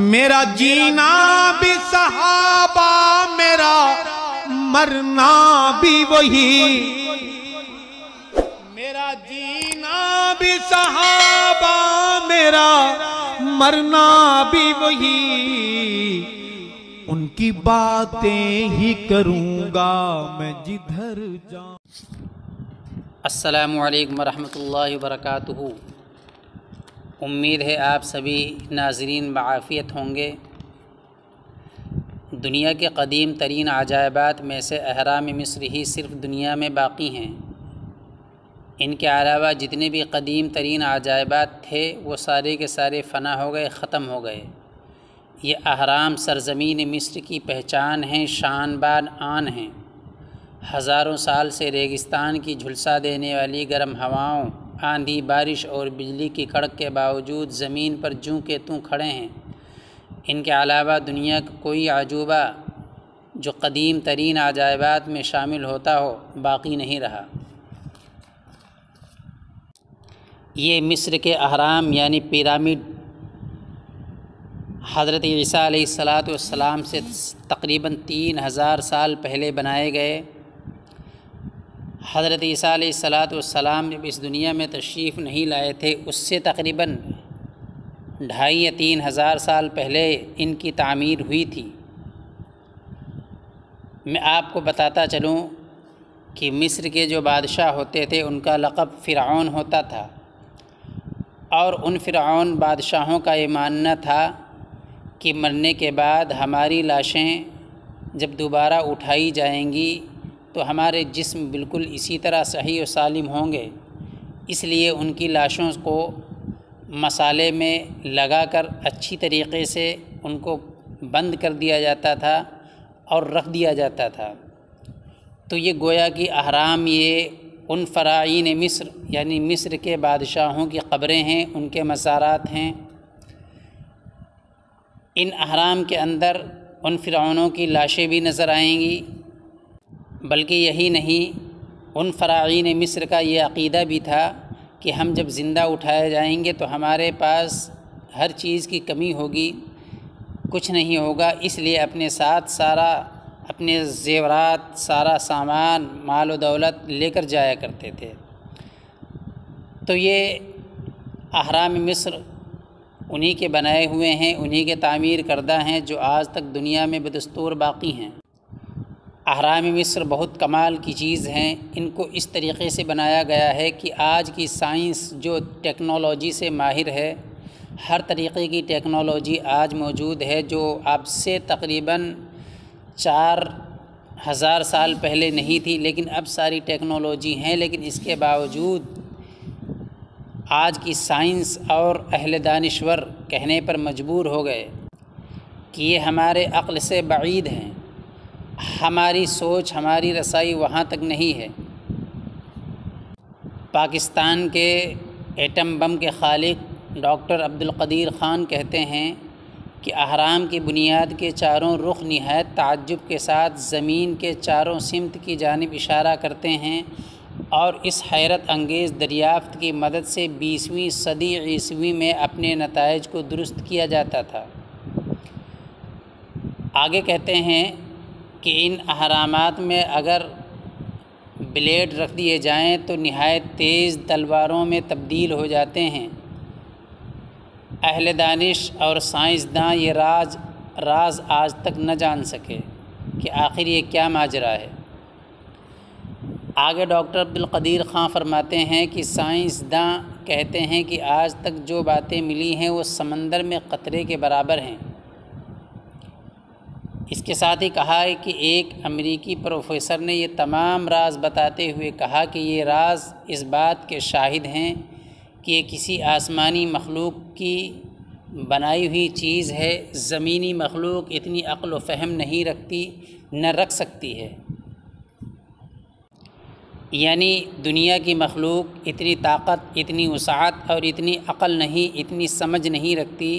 میرا جینا بھی صحابہ، میرا مرنا بھی وہی، میرا جینا بھی صحابہ، میرا مرنا بھی وہی، ان کی باتیں ہی کروں گا میں جدھر جاؤں۔ السلام علیکم ورحمۃ اللہ وبرکاتہ۔ امید ہے آپ سبھی ناظرین بعافیت ہوں گے۔ دنیا کے قدیم ترین عجائبات میں سے اہرام مصر ہی صرف دنیا میں باقی ہیں۔ ان کے علاوہ جتنے بھی قدیم ترین عجائبات تھے وہ سارے کے سارے فنا ہو گئے، ختم ہو گئے۔ یہ اہرام سرزمین مصر کی پہچان ہیں، شان بان آن ہیں۔ ہزاروں سال سے ریگستان کی جھلسا دینے والی گرم ہواؤں، آندھی، بارش اور بجلی کی کڑک کے باوجود زمین پر جوں کے توں کھڑے ہیں۔ ان کے علاوہ دنیا کا کوئی عجوبہ جو قدیم ترین عجائبات میں شامل ہوتا ہو باقی نہیں رہا۔ یہ مصر کے اہرام یعنی پیرامڈ حضرت عیسیٰ علیہ السلام سے تقریباً 3000 سال پہلے بنائے گئے۔ حضرت عیسیٰ علیہ السلام جب اس دنیا میں تشریف نہیں لائے تھے، اس سے تقریباً 2500 یا 3000 سال پہلے ان کی تعمیر ہوئی تھی۔ میں آپ کو بتاتا چلوں کہ مصر کے جو بادشاہ ہوتے تھے ان کا لقب فرعون ہوتا تھا، اور ان فرعون بادشاہوں کا یہ ماننا تھا کہ مرنے کے بعد ہماری لاشیں جب دوبارہ اٹھائی جائیں گی تو ہمارے جسم بالکل اسی طرح صحیح و سالم ہوں گے۔ اس لیے ان کی لاشوں کو مسالے میں لگا کر اچھی طریقے سے ان کو بند کر دیا جاتا تھا اور رکھ دیا جاتا تھا۔ تو یہ گویا کہ اہرام یہ ان فراعین مصر یعنی مصر کے بادشاہوں کی قبریں ہیں، ان کے مزارات ہیں۔ ان اہرام کے اندر ان فرعونوں کی لاشیں بھی نظر آئیں گی۔ بلکہ یہی نہیں، ان فراعین مصر کا یہ عقیدہ بھی تھا کہ ہم جب زندہ اٹھائے جائیں گے تو ہمارے پاس ہر چیز کی کمی ہوگی، کچھ نہیں ہوگا، اس لیے اپنے ساتھ سارا اپنے زیورات، سارا سامان، مال و دولت لے کر جایا کرتے تھے۔ تو یہ اہرام مصر انہی کے بنائے ہوئے ہیں، انہی کے تعمیر کردہ ہیں جو آج تک دنیا میں بدستور باقی ہیں۔ اہرام مصر بہت کمال کی چیز ہیں۔ ان کو اس طریقے سے بنایا گیا ہے کہ آج کی سائنس جو ٹیکنالوجی سے ماہر ہے، ہر طریقے کی ٹیکنالوجی آج موجود ہے جو اب سے تقریباً 4000 سال پہلے نہیں تھی، لیکن اب ساری ٹیکنالوجی ہیں۔ لیکن اس کے باوجود آج کی سائنس اور اہل دانشور کہنے پر مجبور ہو گئے کہ یہ ہمارے عقل سے بعید ہیں، ہماری سوچ، ہماری رسائی وہاں تک نہیں ہے۔ پاکستان کے ایٹم بم کے خالق ڈاکٹر عبدالقدیر خان کہتے ہیں کہ اہرام کی بنیاد کے چاروں رخ نہایت تعجب کے ساتھ زمین کے چاروں سمت کی جانب اشارہ کرتے ہیں، اور اس حیرت انگیز دریافت کی مدد سے 20ویں صدی عیسوی میں اپنے نتائج کو درست کیا جاتا تھا۔ آگے کہتے ہیں کہ ان اہرامات میں اگر بلیڈ رکھ دیے جائیں تو نہایت تیز تلواروں میں تبدیل ہو جاتے ہیں۔ اہل دانش اور سائنسداں یہ راز آج تک نہ جان سکے کہ آخر یہ کیا ماجرا ہے۔ آگے ڈاکٹر عبدالقدیر خان فرماتے ہیں کہ سائنسداں کہتے ہیں کہ آج تک جو باتیں ملی ہیں وہ سمندر میں قطرے کے برابر ہیں۔ اس کے ساتھ ہی کہا ہے کہ ایک امریکی پروفیسر نے یہ تمام راز بتاتے ہوئے کہا کہ یہ راز اس بات کے شاہد ہیں کہ یہ کسی آسمانی مخلوق کی بنائی ہوئی چیز ہے۔ زمینی مخلوق اتنی عقل و فہم نہیں رکھتی، نہ رکھ سکتی ہے۔ یعنی دنیا کی مخلوق اتنی طاقت، اتنی وسعت اور اتنی عقل نہیں، اتنی سمجھ نہیں رکھتی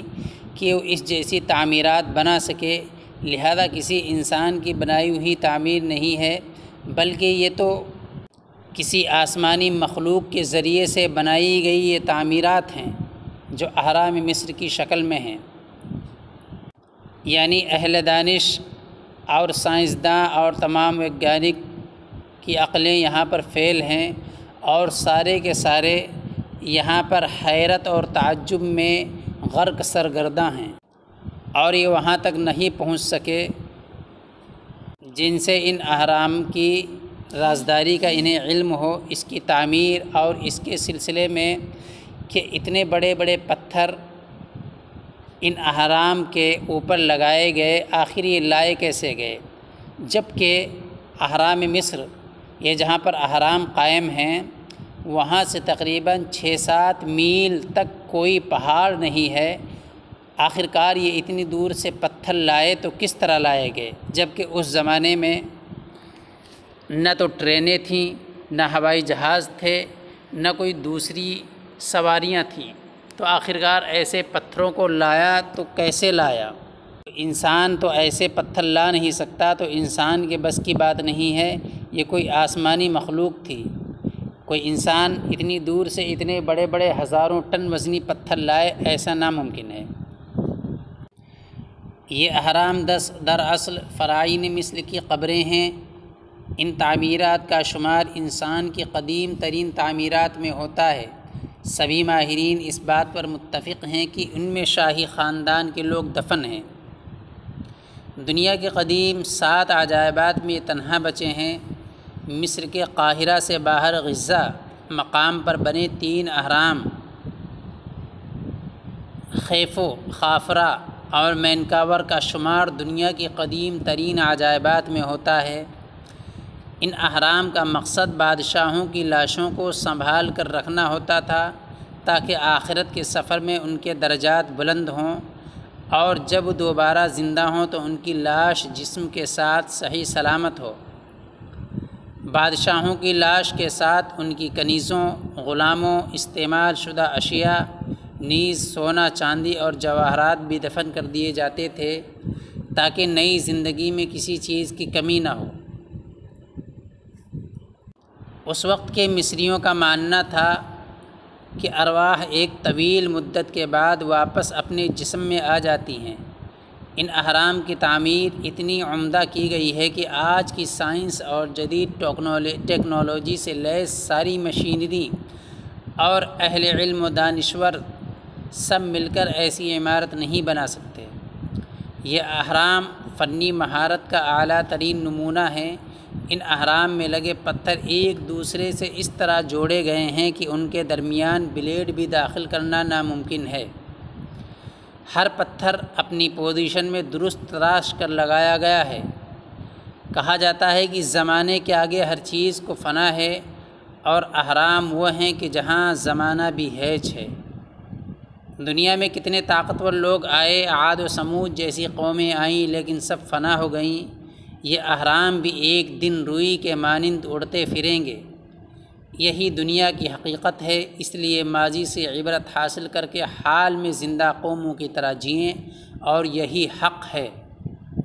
کہ وہ اس جیسی تعمیرات بنا سکے۔ لہذا کسی انسان کی بنائی ہوئی تعمیر نہیں ہے، بلکہ یہ تو کسی آسمانی مخلوق کے ذریعے سے بنائی گئی یہ تعمیرات ہیں جو اہرام مصر کی شکل میں ہیں۔ یعنی اہل دانش اور سائنسداں اور تمام ویگیانک کی عقلیں یہاں پر فیل ہیں، اور سارے کے سارے یہاں پر حیرت اور تعجب میں غرق سرگرداں ہیں، اور یہ وہاں تک نہیں پہنچ سکے جن سے ان اہرام کی رازداری کا انہیں علم ہو، اس کی تعمیر اور اس کے سلسلے میں کہ اتنے بڑے بڑے پتھر ان اہرام کے اوپر لگائے گئے، آخر یہ لائے کیسے گئے، جبکہ اہرام مصر یہ جہاں پر اہرام قائم ہیں وہاں سے تقریباً 6-7 میل تک کوئی پہاڑ نہیں ہے، آخرکار یہ اتنی دور سے پتھر لائے تو کس طرح لائے گئے، جبکہ اس زمانے میں نہ تو ٹرینیں تھیں، نہ ہوائی جہاز تھے، نہ کوئی دوسری سواریاں تھیں، تو آخرکار ایسے پتھروں کو لایا تو کیسے لایا؟ انسان تو ایسے پتھر لا نہیں سکتا، تو انسان کے بس کی بات نہیں ہے، یہ کوئی آسمانی مخلوق تھی، کوئی انسان اتنی دور سے اتنے بڑے بڑے ہزاروں ٹن وزنی پتھر لائے، ایسا ناممکن ہے۔ یہ اہرام دراصل فرعین مصر کی قبریں ہیں۔ ان تعمیرات کا شمار انسان کی قدیم ترین تعمیرات میں ہوتا ہے۔ سبھی ماہرین اس بات پر متفق ہیں کہ ان میں شاہی خاندان کے لوگ دفن ہیں۔ دنیا کے قدیم 7 عجائبات میں یہ تنہا بچے ہیں۔ مصر کے قاہرہ سے باہر غزہ مقام پر بنے 3 اہرام خیفو، خافرہ اور مینکاور کا شمار دنیا کی قدیم ترین عجائبات میں ہوتا ہے۔ ان اہرام کا مقصد بادشاہوں کی لاشوں کو سنبھال کر رکھنا ہوتا تھا تاکہ آخرت کے سفر میں ان کے درجات بلند ہوں، اور جب دوبارہ زندہ ہوں تو ان کی لاش جسم کے ساتھ صحیح سلامت ہو۔ بادشاہوں کی لاش کے ساتھ ان کی کنیزوں، غلاموں، استعمال شدہ اشیاء، نیز سونا، چاندی اور جواہرات بھی دفن کر دیے جاتے تھے تاکہ نئی زندگی میں کسی چیز کی کمی نہ ہو۔ اس وقت کے مصریوں کا ماننا تھا کہ ارواح ایک طویل مدت کے بعد واپس اپنے جسم میں آ جاتی ہیں۔ ان اہرام کی تعمیر اتنی عمدہ کی گئی ہے کہ آج کی سائنس اور جدید ٹیکنالوجی سے لیس ساری مشینری اور اہل علم و دانشور سب مل کر ایسی عمارت نہیں بنا سکتے۔ یہ اہرام فنی مہارت کا اعلیٰ ترین نمونہ ہیں۔ ان اہرام میں لگے پتھر ایک دوسرے سے اس طرح جوڑے گئے ہیں کہ ان کے درمیان بلیڈ بھی داخل کرنا ناممکن ہے۔ ہر پتھر اپنی پوزیشن میں درست تراش کر لگایا گیا ہے۔ کہا جاتا ہے کہ زمانے کے آگے ہر چیز کو فنا ہے، اور اہرام وہ ہیں کہ جہاں زمانہ بھی ہیچ ہے۔ دنیا میں کتنے طاقتور لوگ آئے، عاد و سمود جیسی قومیں آئیں، لیکن سب فنا ہو گئیں۔ یہ اہرام بھی ایک دن روئی کے مانند اڑتے پھریں گے۔ یہی دنیا کی حقیقت ہے، اس لیے ماضی سے عبرت حاصل کر کے حال میں زندہ قوموں کی طرح جئیں، اور یہی حق ہے۔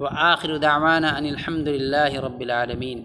وآخر دعوانا ان الحمد للہ رب العالمین۔